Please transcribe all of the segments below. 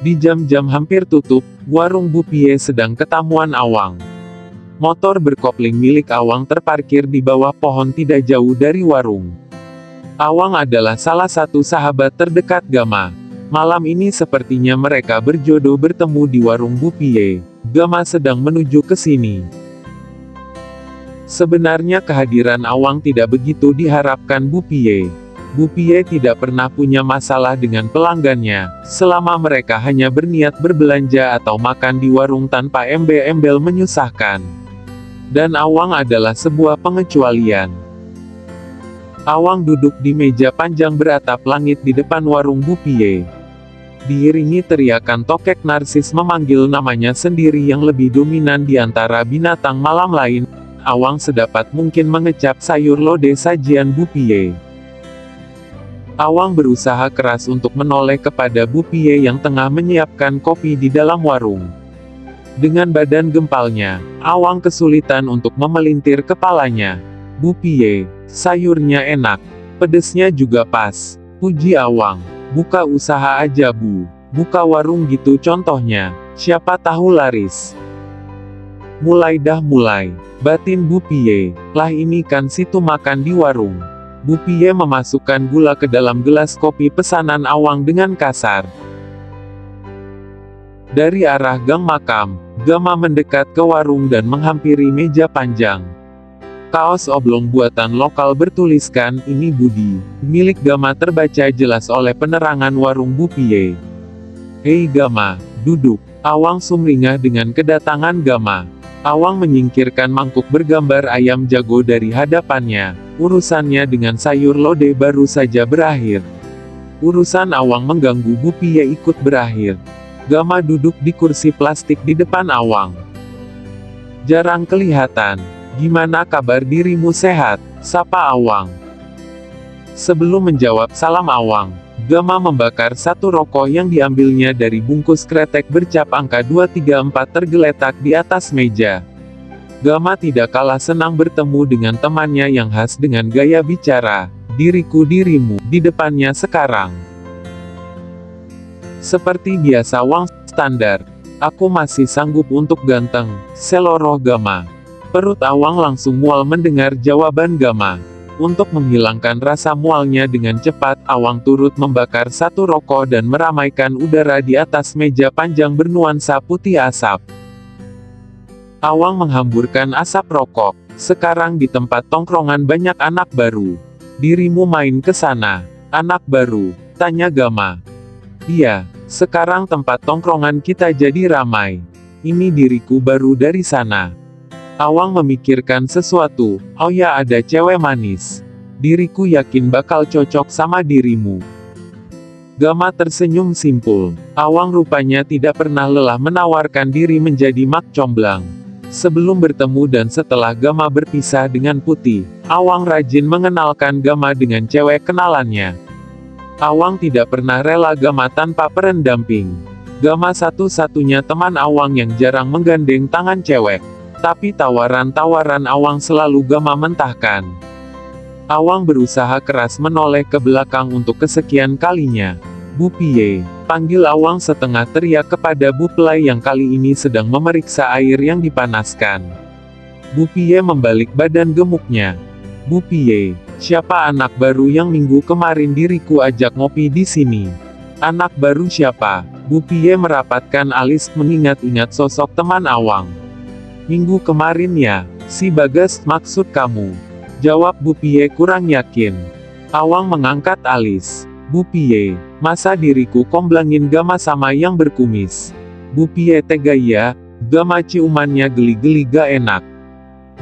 Di jam-jam hampir tutup, warung Bu Pie sedang ketamuan Awang. Motor berkopling milik Awang terparkir di bawah pohon tidak jauh dari warung. Awang adalah salah satu sahabat terdekat Gama. Malam ini sepertinya mereka berjodoh bertemu di warung Bu Pie. Gama sedang menuju ke sini. Sebenarnya kehadiran Awang tidak begitu diharapkan Bu Pie. Bu Pie tidak pernah punya masalah dengan pelanggannya, selama mereka hanya berniat berbelanja atau makan di warung tanpa embel-embel menyusahkan. Dan Awang adalah sebuah pengecualian. Awang duduk di meja panjang beratap langit di depan warung Bu Pie. Diiringi teriakan tokek narsis memanggil namanya sendiri yang lebih dominan di antara binatang malam lain, Awang sedapat mungkin mengecap sayur lodeh sajian Bu Pie. Awang berusaha keras untuk menoleh kepada Bu Pie yang tengah menyiapkan kopi di dalam warung. Dengan badan gempalnya, Awang kesulitan untuk memelintir kepalanya. Bu Pie, sayurnya enak. Pedesnya juga pas. Puji Awang. Buka usaha aja Bu. Buka warung gitu contohnya. Siapa tahu laris. Mulai. Batin Bu Pie. Lah ini kan situ makan di warung. Bu Pie memasukkan gula ke dalam gelas kopi pesanan Awang dengan kasar. Dari arah gang makam, Gama mendekat ke warung dan menghampiri meja panjang. Kaos oblong buatan lokal bertuliskan, "Ini Budi," milik Gama terbaca jelas oleh penerangan warung Bu Pie. "Hei Gama, duduk." Awang sumringah dengan kedatangan Gama. Awang menyingkirkan mangkuk bergambar ayam jago dari hadapannya. Urusannya dengan sayur lodeh baru saja berakhir. Urusan Awang mengganggu Bu Pie ikut berakhir. Gama duduk di kursi plastik di depan Awang. "Jarang kelihatan. Gimana kabar dirimu, sehat?" sapa Awang. Sebelum menjawab salam Awang, Gama membakar satu rokok yang diambilnya dari bungkus kretek bercap angka 234 tergeletak di atas meja. Gama tidak kalah senang bertemu dengan temannya yang khas dengan gaya bicara, "Diriku dirimu," di depannya sekarang. Seperti biasa Wang standar. "Aku masih sanggup untuk ganteng," seloroh Gama. Perut Awang langsung mual mendengar jawaban Gama. Untuk menghilangkan rasa mualnya dengan cepat, Awang turut membakar satu rokok dan meramaikan udara di atas meja panjang bernuansa putih asap. Awang menghamburkan asap rokok. "Sekarang di tempat tongkrongan banyak anak baru. Dirimu main ke sana." "Anak baru?" tanya Gama. "Iya, sekarang tempat tongkrongan kita jadi ramai. Ini diriku baru dari sana." Awang memikirkan sesuatu. "Oh ya, ada cewek manis. Diriku yakin bakal cocok sama dirimu." Gama tersenyum simpul. Awang rupanya tidak pernah lelah menawarkan diri menjadi mak comblang. Sebelum bertemu dan setelah Gama berpisah dengan Putih, Awang rajin mengenalkan Gama dengan cewek kenalannya. Awang tidak pernah rela Gama tanpa pendamping. Gama satu-satunya teman Awang yang jarang menggandeng tangan cewek. Tapi tawaran-tawaran Awang selalu Gama mentahkan. Awang berusaha keras menoleh ke belakang untuk kesekian kalinya. "Bu Pie," panggil Awang setengah teriak kepada Bu Pelai yang kali ini sedang memeriksa air yang dipanaskan. Bu Pie membalik badan gemuknya. "Bu Pie, siapa anak baru yang minggu kemarin diriku ajak ngopi di sini?" "Anak baru siapa?" Bu Pie merapatkan alis mengingat-ingat sosok teman Awang. "Minggu kemarin ya, si Bagas maksud kamu?" jawab Bu Pie kurang yakin. Awang mengangkat alis. "Bu Pie, masa diriku komblangin Gama sama yang berkumis?" Bu Pie tega ya, Gama ciumannya geli-geli gak enak.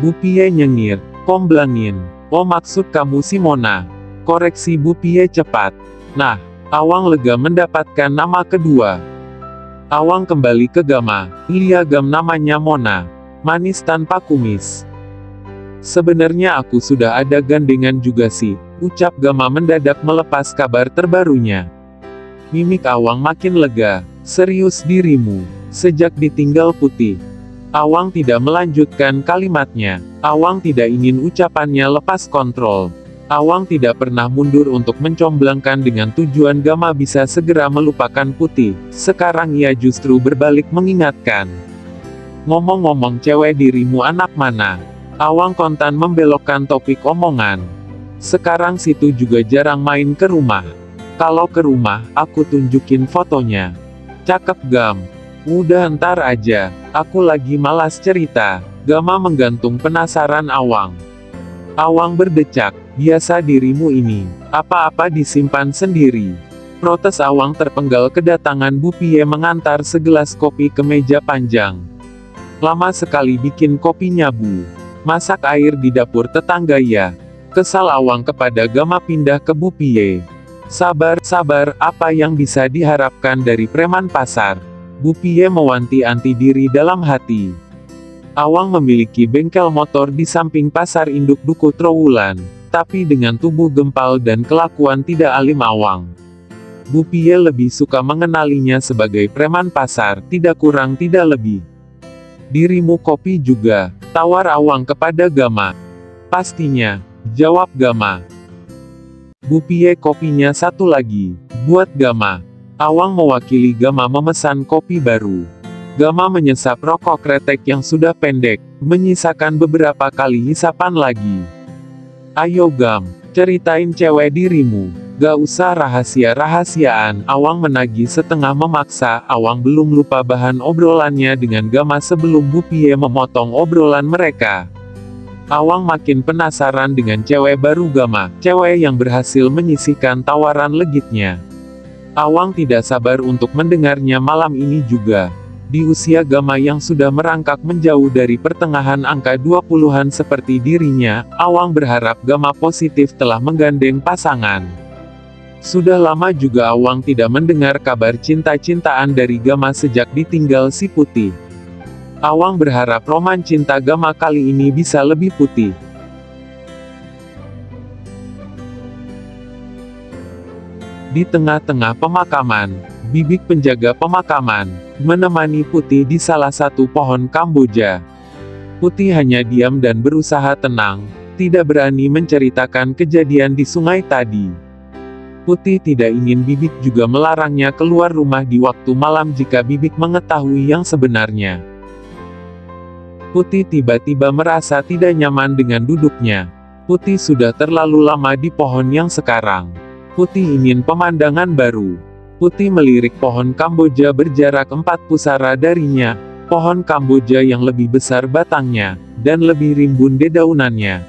Bu Pie nyengir, "Komblangin? Oh maksud kamu si Mona?" koreksi Bu Pie cepat. Nah, Awang lega mendapatkan nama kedua. Awang kembali ke Gama. "Iya Gam, namanya Mona. Manis tanpa kumis." "Sebenarnya aku sudah ada gandengan juga sih," ucap Gama mendadak melepas kabar terbarunya. Mimik Awang makin lega. "Serius dirimu? Sejak ditinggal Putih?" Awang tidak melanjutkan kalimatnya. Awang tidak ingin ucapannya lepas kontrol. Awang tidak pernah mundur untuk mencomblangkan dengan tujuan Gama bisa segera melupakan Putih. Sekarang ia justru berbalik mengingatkan. Ngomong-ngomong cewek dirimu anak mana? Awang kontan membelokkan topik omongan. Sekarang situ juga jarang main ke rumah. Kalau ke rumah, aku tunjukin fotonya. Cakep Gam. Udah ntar aja, aku lagi malas cerita. Gama menggantung penasaran Awang. Awang berdecak, biasa dirimu ini, apa-apa disimpan sendiri. Protes Awang terpenggal kedatangan Bu Pie mengantar segelas kopi ke meja panjang. Lama sekali bikin kopinya Bu. Masak air di dapur tetangga ya. Kesal Awang kepada Gama pindah ke Bu Pie. Sabar, apa yang bisa diharapkan dari preman pasar? Bu Pie mewanti-anti diri dalam hati. Awang memiliki bengkel motor di samping pasar induk Duku Trowulan, tapi dengan tubuh gempal dan kelakuan tidak alim Awang. Bu Pie lebih suka mengenalinya sebagai preman pasar, tidak kurang tidak lebih. Dirimu kopi juga, tawar Awang kepada Gama. Pastinya, jawab Gama. Bu Pie kopinya satu lagi, buat Gama. Awang mewakili Gama memesan kopi baru. Gama menyesap rokok kretek yang sudah pendek, menyisakan beberapa kali hisapan lagi. Ayo Gam, ceritain cewek dirimu, gak usah rahasia-rahasiaan. Awang menagih setengah memaksa. Awang belum lupa bahan obrolannya dengan Gama sebelum Bu Pie memotong obrolan mereka. Awang makin penasaran dengan cewek baru Gama, cewek yang berhasil menyisihkan tawaran legitnya. Awang tidak sabar untuk mendengarnya malam ini juga. Di usia Gama yang sudah merangkak menjauh dari pertengahan angka 20-an seperti dirinya, Awang berharap Gama positif telah menggandeng pasangan. Sudah lama juga Awang tidak mendengar kabar cinta-cintaan dari Gama sejak ditinggal si Putih. Awang berharap roman cinta Gama kali ini bisa lebih putih. Di tengah-tengah pemakaman, Bibik penjaga pemakaman menemani Putih di salah satu pohon Kamboja. Putih hanya diam dan berusaha tenang, tidak berani menceritakan kejadian di sungai tadi. Putih tidak ingin Bibik juga melarangnya keluar rumah di waktu malam jika Bibik mengetahui yang sebenarnya. Putih tiba-tiba merasa tidak nyaman dengan duduknya. Putih sudah terlalu lama di pohon yang sekarang. Putih ingin pemandangan baru. Putih melirik pohon Kamboja berjarak 4 pusara darinya, pohon Kamboja yang lebih besar batangnya, dan lebih rimbun dedaunannya.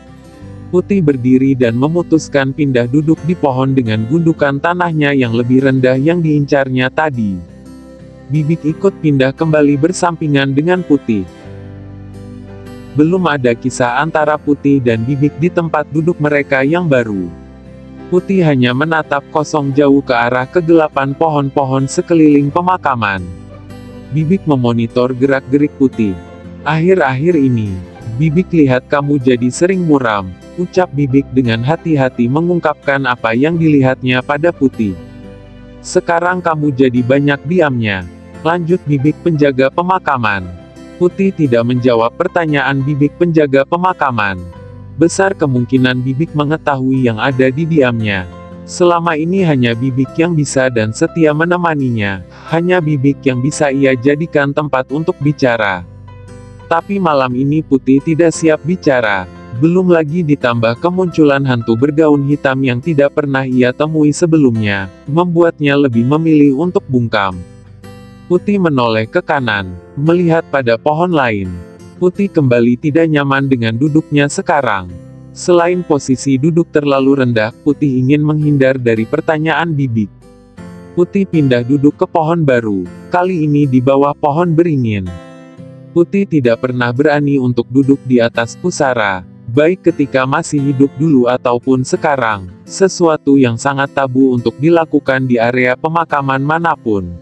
Putih berdiri dan memutuskan pindah duduk di pohon dengan gundukan tanahnya yang lebih rendah yang diincarnya tadi. Bibik ikut pindah kembali bersampingan dengan Putih. Belum ada kisah antara Putih dan Bibik di tempat duduk mereka yang baru. Putih hanya menatap kosong jauh ke arah kegelapan pohon-pohon sekeliling pemakaman. Bibik memonitor gerak-gerik Putih. Akhir-akhir ini, Bibik lihat kamu jadi sering muram, ucap Bibik dengan hati-hati mengungkapkan apa yang dilihatnya pada Putih. Sekarang kamu jadi banyak diamnya, lanjut Bibik penjaga pemakaman. Putih tidak menjawab pertanyaan Bibik penjaga pemakaman. Besar kemungkinan Bibik mengetahui yang ada di diamnya. Selama ini hanya Bibik yang bisa dan setia menemaninya, hanya Bibik yang bisa ia jadikan tempat untuk bicara. Tapi malam ini Putih tidak siap bicara, belum lagi ditambah kemunculan hantu bergaun hitam yang tidak pernah ia temui sebelumnya, membuatnya lebih memilih untuk bungkam. Putih menoleh ke kanan, melihat pada pohon lain. Putih kembali tidak nyaman dengan duduknya sekarang. Selain posisi duduk terlalu rendah, Putih ingin menghindar dari pertanyaan Bibik. Putih pindah duduk ke pohon baru, kali ini di bawah pohon beringin. Putih tidak pernah berani untuk duduk di atas pusara, baik ketika masih hidup dulu ataupun sekarang, sesuatu yang sangat tabu untuk dilakukan di area pemakaman manapun.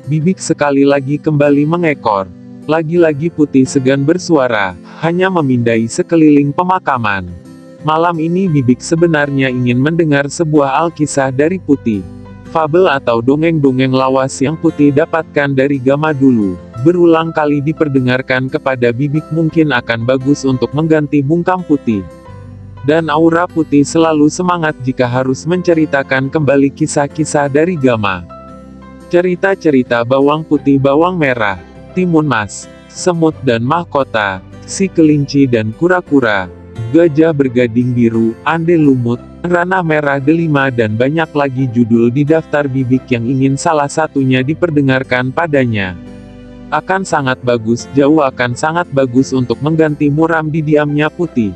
Bibik sekali lagi kembali mengekor. Lagi-lagi Putih segan bersuara, hanya memindai sekeliling pemakaman. Malam ini Bibik sebenarnya ingin mendengar sebuah alkisah dari Putih. Fabel atau dongeng-dongeng lawas yang Putih dapatkan dari Gama dulu, berulang kali diperdengarkan kepada Bibik mungkin akan bagus untuk mengganti bungkam Putih. Dan aura Putih selalu semangat jika harus menceritakan kembali kisah-kisah dari Gama. Cerita-cerita bawang putih bawang merah, timun mas, semut dan mahkota, si kelinci dan kura-kura, gajah bergading biru, ande lumut, ranah merah delima dan banyak lagi judul di daftar Bibik yang ingin salah satunya diperdengarkan padanya. Akan sangat bagus, jauh akan sangat bagus untuk mengganti muram di diamnya Putih.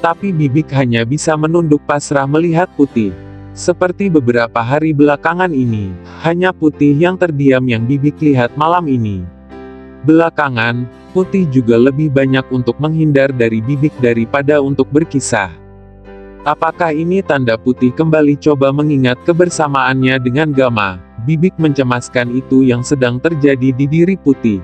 Tapi Bibik hanya bisa menunduk pasrah melihat Putih. Seperti beberapa hari belakangan ini, hanya Putih yang terdiam yang Bibik lihat malam ini. Belakangan, Putih juga lebih banyak untuk menghindar dari Bibik daripada untuk berkisah. Apakah ini tanda Putih kembali coba mengingat kebersamaannya dengan Gama? Bibik mencemaskan itu yang sedang terjadi di diri Putih.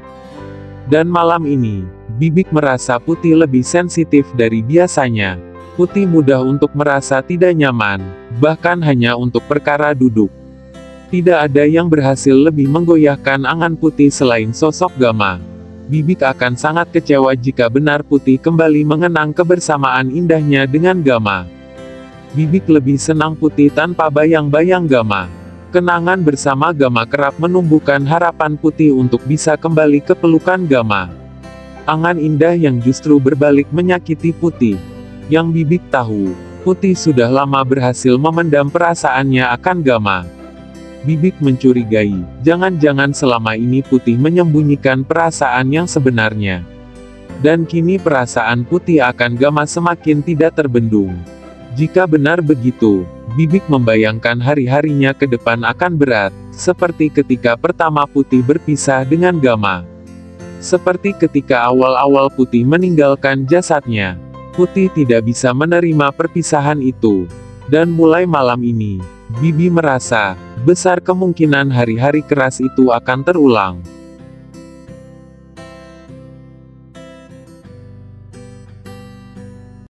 Dan malam ini, Bibik merasa Putih lebih sensitif dari biasanya. Putih mudah untuk merasa tidak nyaman, bahkan hanya untuk perkara duduk. Tidak ada yang berhasil lebih menggoyahkan angan Putih selain sosok Gama. Bibik akan sangat kecewa jika benar Putih kembali mengenang kebersamaan indahnya dengan Gama. Bibik lebih senang Putih tanpa bayang-bayang Gama. Kenangan bersama Gama kerap menumbuhkan harapan Putih untuk bisa kembali ke pelukan Gama. Angan indah yang justru berbalik menyakiti Putih. Yang Bibik tahu, Putih sudah lama berhasil memendam perasaannya akan Gama. Bibik mencurigai, jangan-jangan selama ini Putih menyembunyikan perasaan yang sebenarnya. Dan kini perasaan Putih akan Gama semakin tidak terbendung. Jika benar begitu, Bibik membayangkan hari-harinya ke depan akan berat, seperti ketika pertama Putih berpisah dengan Gama. Seperti ketika awal-awal Putih meninggalkan jasadnya. Putih tidak bisa menerima perpisahan itu. Dan mulai malam ini, Bibi merasa, besar kemungkinan hari-hari keras itu akan terulang.